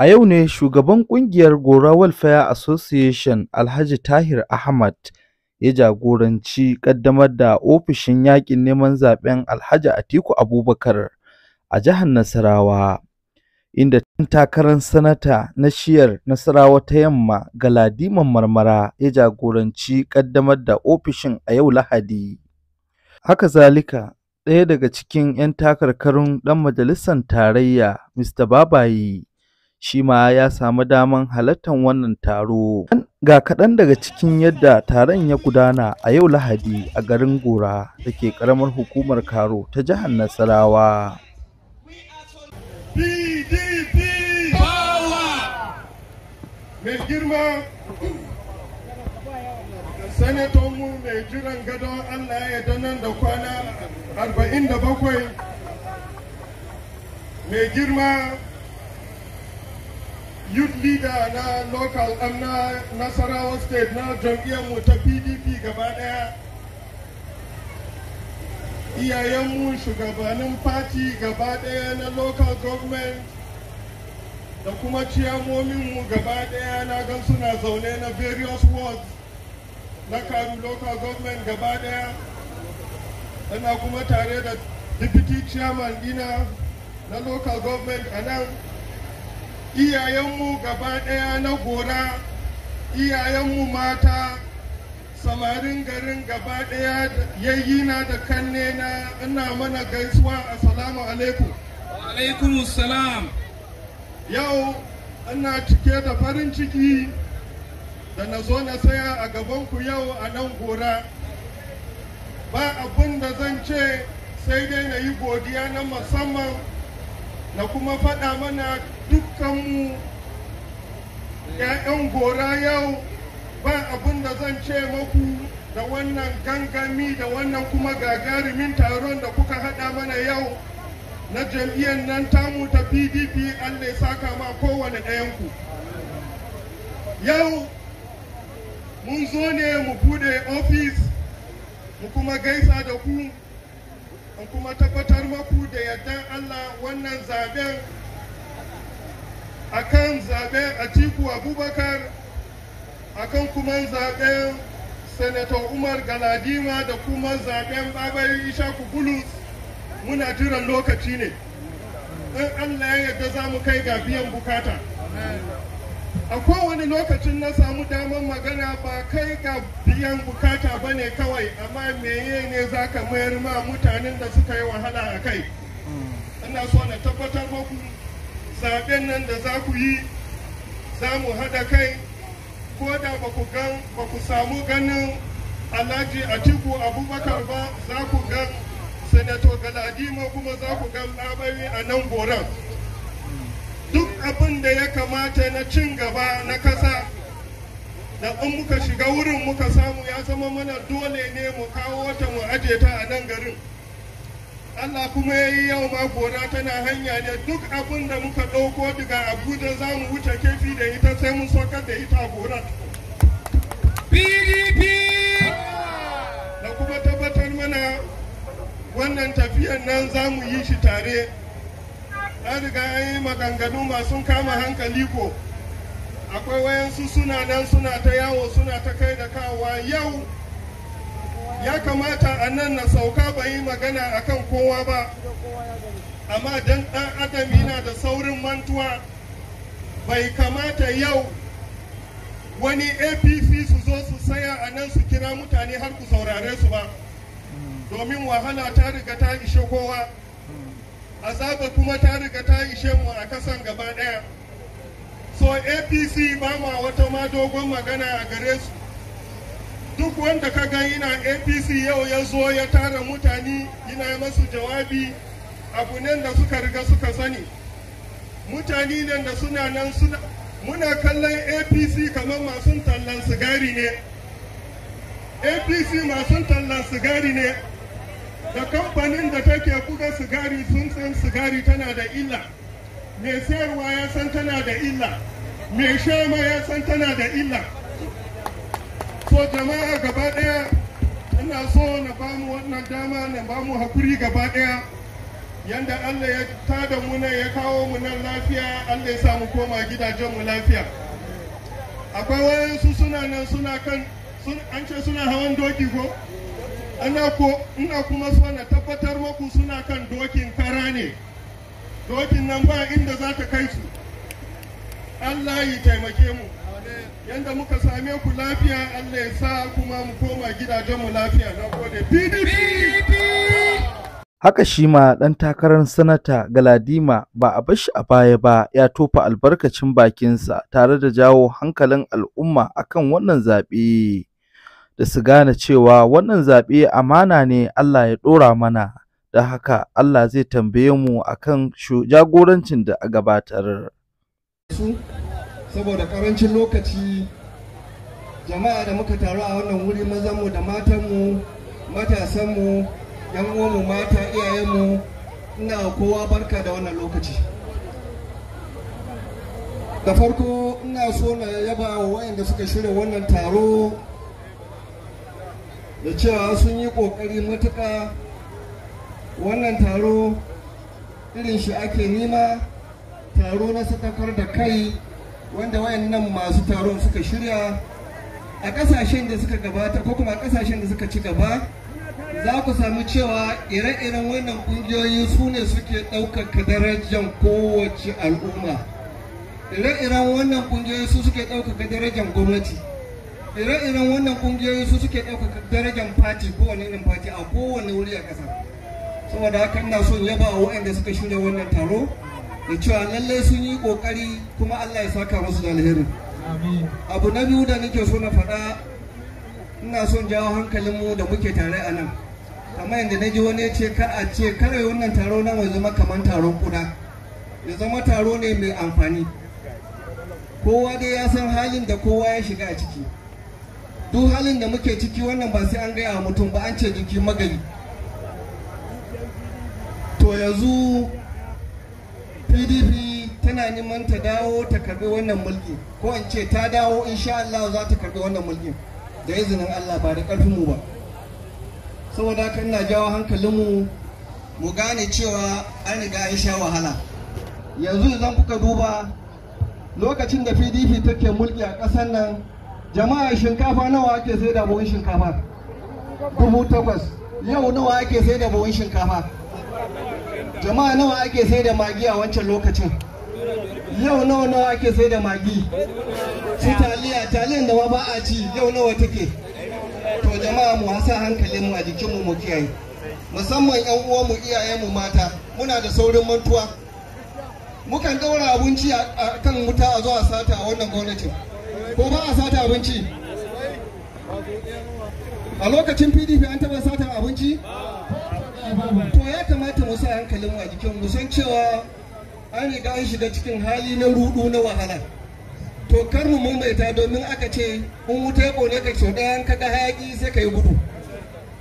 A yau ne shugaban ƙungiyar Gora Welfare Association Alhaji Tahir Ahmad ya jagoranci ƙaddamar da ofishin yaƙin neman zaɓen Alhaji Atiku Abubakar a jihar Nasarawa, inda ɗan takarar sanata na shiyar Nasarawa ta Yamma Galadiman Marmara ya jagoranci ƙaddamar da ofishin a yau Lahadi. Haka zalika, ɗaya daga cikin 'yan takarkarun ɗan majalisar tarayya Mr. Babayi shi ma ya samu daman halartar wannan taro. Ga kaɗan daga cikin yadda taron ya gudana a yau Lahadi a garin Gora da ke ƙaramar hukumar Karo ta jihar Nasarawa. PDP Power! Mai girma sanatonmu mai jiran gadon Allah ya danan da kwana 47, mai girma youth leader na local na Nasarawa state na jam'iyyarmu ta PDP gaba daya, iyayenmu shugabannin party gaba daya na local government da kuma ciyamominmu gaba daya na gan suna zaune na various wards na Karu local government gaba daya, ana kuma tare da deputy chairman dina na local government a nan, iyayenmu gaba daya na Gora, iyayenmu mata, samarin garin gaba daya, yayyina da kannena, ina mana gaisuwa, assalamu alaikum. Wa alaikum salam. Yau ina cike da farin ciki da na zo na saya a gabanku yau a nan Gora. Ba abin da zan ce sai dai na yi godiya na musamman na kuma faɗa mana dukkanmu 'ya'yan Gora yau. Ba abin da zan ce maku da wannan gangami da wannan kuma gagarumin taron da kuka haɗa mana yau na jam'iyyar nan tamu ta PDP. Allah ya saka ma kowane ɗayanku. Yau mun zo ne mu bude ofis mu kuma gaisa da ku, mu kuma tabbatar maku da yardan Allah wannan zaben akan zaben Atiku Abubakar, akan kuma zaben Senator Umar Galadima da kuma zaben Babayi Ishaku Bulus muna jiran lokaci ne. In Allah ya yarda za mu kai ga biyan bukata. A kowane lokacin na samu damar magana ba kai ga biyan bukata ba ne kawai, amma meye ne za ka mayar ma mutanen da suka yi wahala a kai. Ina so na tabbatar maku zaben nan da za ku yi za mu haɗa kai, ko da ba ku samu ganin Alhaji Atiku Abubakar ba, za ku gan Senator Galadima kuma za ku gan Babayi a nan Goron. Duk abin da ya kamata na cin gaba na kasa da in muka shiga wurin muka samu ya zama mana dole ne mu kawo ta mu aje ta a nan garin. Allah kuma ya yi yau ma Gora tana hanya ne, duk abin da muka ɗauko daga Abuja za mu wuce kefi da ita sai mun saukar da ita a Gora. PDP! Da kuma tabbatar mana wannan tafiyan nan za mu yi shi tare. Na riga an yi maganganu masu kama hankali ko akwai wayansu suna nan suna ta yawo suna ta kai da kawowa. Yau ya kamata a nan na sauka ba yi magana akan kowa ba, amma dan ɗan adam yana da saurin mantuwa, bai kamata yau wani APC su zo su saya a nan su kira mutane har ku saurare su ba, domin wahala ta riga ta ishe kowa. Azaba kuma ta riga ta ishe mu a kasan gaba daya. So APC ba ma wata ma dogon magana a gare su. Duk wanda ka ga yana APC yau ya zo ya tara mutane yana masu jawabi abu nan da suka riga suka sani. Mutane nan da suna nan muna kallon APC kamar masu tallan sigari ne. APC masu tallan sigari ne. Da kamfanin da take buga sigari sun san sigari tana da illa, mai sayarwa ya san tana da illa, mai sha ma ya san tana da illa. So jama'a gaba daya ina so na bamu wannan dama na bamu hakuri gaba daya. yanda Allah ya tada mu nan ya kawo mu nan lafiya, Allah ya sa mu koma gidajen mu lafiya. Akwai wayansu suna nan suna kan an ce suna hawan doki ko? Ina kuma so na tabbatar maku suna kan dokin kara ne. Dokin nan ba inda za ta kai su. Allah ya taimake mu. Yanda muka same ku lafiya, Allah ya sa kuma mu koma gidajenmu lafiya. Na gode. PDP! Haka shi ma ɗan takarar sanata Galadima ba a bar shi a baya ba, ya tofa albarkacin bakinsa tare da jawo hankalin al'umma akan wannan zaɓe da su gane cewa wannan zaɓe amana ne Allah ya ɗora mana, da haka Allah zai tambaye mu akan jagorancin da a gabatar. Saboda ƙarancin lokaci, jama'a da muka taru a wannan wuri, mazanmu da matanmu, matasanmu, yan uwanmu mata, iyayenmu, ina kowa barka da wannan lokaci. Da farko ina so na yaba wa wayanda suka shirya wannan taro da cewa sun yi ƙoƙari matuƙa. Wannan taro irin shi ake nima, taro na sadakar da kai, wanda wayannan masu taron suka shirya a ƙasashen da suka gabata ko kuma a ƙasashen da suka ci gaba. Za ku samu cewa ire-iren wannan ƙungiyoyi su ne suke ɗaukaka darajar kowace al'umma. Ire-iren wannan ƙungiyoyi su suke ɗaukaka darajar gwamnati. Ire-iren wannan ƙungiyoyi su suke ɗaukaka darajar fati, kowane irin fati a kowane wuri a ƙasa. Saboda haka ina son yaba wa waɗanda suka shirya wannan taro da cewa lallai sun yi ƙoƙari, kuma Allah ya saka musu da alheri. Abu na biyu da nake so na faɗa, ina son jawo hankalinmu da muke tare a nan. Kamar yadda na ji wani ya ce kar a ce kare wannan taro na mai zama kamar taron kuda, ya zama taro ne mai amfani. Kowa dai ya san halin da kowa ya shiga a ciki. Duk halin da muke ciki wannan ba sai an gaya wa mutum ba, an ce jiki magani. To yanzu PDP tana neman ta dawo ta karbi wannan mulki, ko in ce ta dawo insha Allah za ta karbi wannan mulkin da izinin Allah, ba da karfin mu ba. Saboda haka ina jawo hankalinmu mu gane cewa an riga an sha wahala. Yanzu idan kuka duba lokacin da PDP take mulki a ƙasar nan, jama'a shinkafa nawa ake sai da buhun shinkafa? 8,000. Yau nawa ake sai da buhun shinkafa? Jama'a nawa ake sai da magi a wancan lokacin? Yau nawa ake sai da magi? Su taliyan da ma ba a ci yau nawa take? To jama'a mu hasa hankalin mu a jikin mu kiyaye. Musamman ƴan uwan mu, iyayen mu mata, muna da saurin mantuwa. Mukan daura abinci a kan wuta a zo a sata a wannan gwamnatin. Ko ba a sata abinci? A lokacin PDP an taɓa sata abinci? To ya kamata mu sa hankalin mu a jikin mu san cewa an riga an shiga cikin hali na rudu na wahala. To kar mu maimaita, domin aka ce in wuta ya kone ka sau ɗaya ka ga hayaki sai ka yi gudu.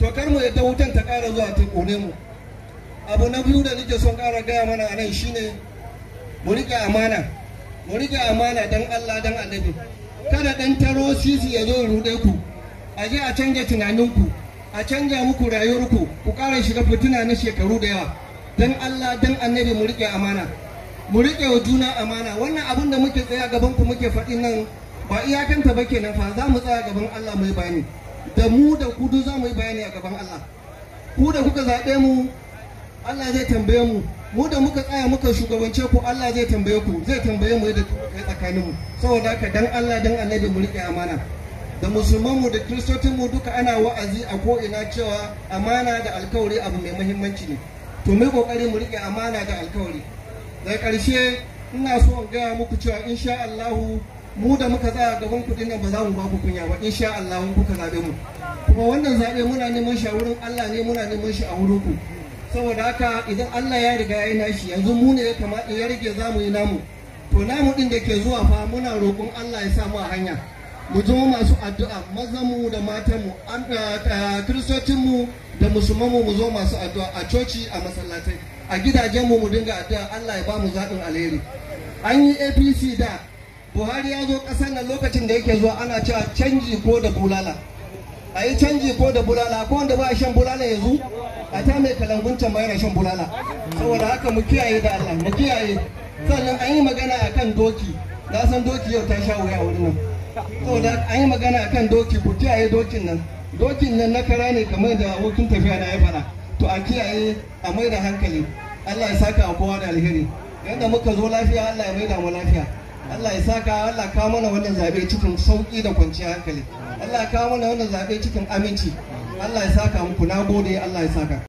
To kar mu yadda wutan ta ƙara zuwa ta kone mu. Abu na biyu da nake son ƙara gaya mana a nan shine mu riƙe amana. Mu riƙe amana dan Allah dan Annabi. Kada ɗan taro sisi ya zo ya ruɗe ku. A je a canja tunaninku. A canja muku rayuwarku, ku ƙara shiga fitina na shekaru da yawa. Dan Allah dan Annabi mu riƙe amana. Mu riƙe wa juna amana. Wannan abin da muke tsaya gaban ku muke faɗi nan ba iyakanta ba kenan fa, za mu tsaya gaban Allah mu yi bayani. Da mu da ku duk za mu yi bayani a gaban Allah. Ku da kuka zaɓe mu, Allah zai tambaye mu. Mu da muka tsaya muka shugabance ku, Allah zai tambaye ku, zai tambaye mu yadda kai tsakaninmu. Saboda haka dan Allah dan Annabi mu riƙe amana. Da musulmanmu da kiristocinmu duka ana wa'azi a ko'ina cewa amana da alkawari abu mai muhimmanci ne. To mai kokari mu riƙe amana da alkawari. Daga ƙarshe ina so in gaya muku cewa insha Allahu mu da muka tsaya gaban ku dinnan ba za mu ba ku kunya ba, insha Allahu kuka zaɓe mu. Kuma wannan zaɓe muna neman shi a wurin Allah ne, muna neman shi a wurin ku. Saboda haka idan Allah ya riga ya yi nashi, yanzu mu ne ya kamata ya rage za mu yi namu. To namu ɗin da ke zuwa fa muna roƙon Allah ya sa mu a hanya. Mu zama masu addu'a, mazanmu da matanmu, kiristocinmu da musulmanmu mu zo masu addu'a a coci, a masallatai, a gidajenmu mu dinga addu'a Allah ya ba mu zaɓin alheri. An yi APC da Buhari ya zo ƙasar nan, lokacin da yake zuwa ana cewa canji ko da bulala. a yi canji ko da bulala, ko wanda ba a shan bulala yanzu a ta mai kalangunta mai rashin bulala. Saboda haka mu kiyaye da Allah, mu kiyaye. Sannan an yi magana akan doki, na san doki yau ta sha wuya a wurin nan. Saboda an yi magana akan doki, ku kiyaye dokin nan. Dokin nan na kara ne kamar da abokin tafiya na ya faɗa. To a kiyaye, a mai da hankali. Allah ya saka a kowa da alheri. Yadda muka zo lafiya, Allah ya mai da mu lafiya. Allah ya saka, Allah kawo mana wannan zabe cikin sauki da kwanciyar hankali. Allah ya kawo mana wannan zabe cikin aminci. Allah ya saka muku, na gode, Allah ya saka.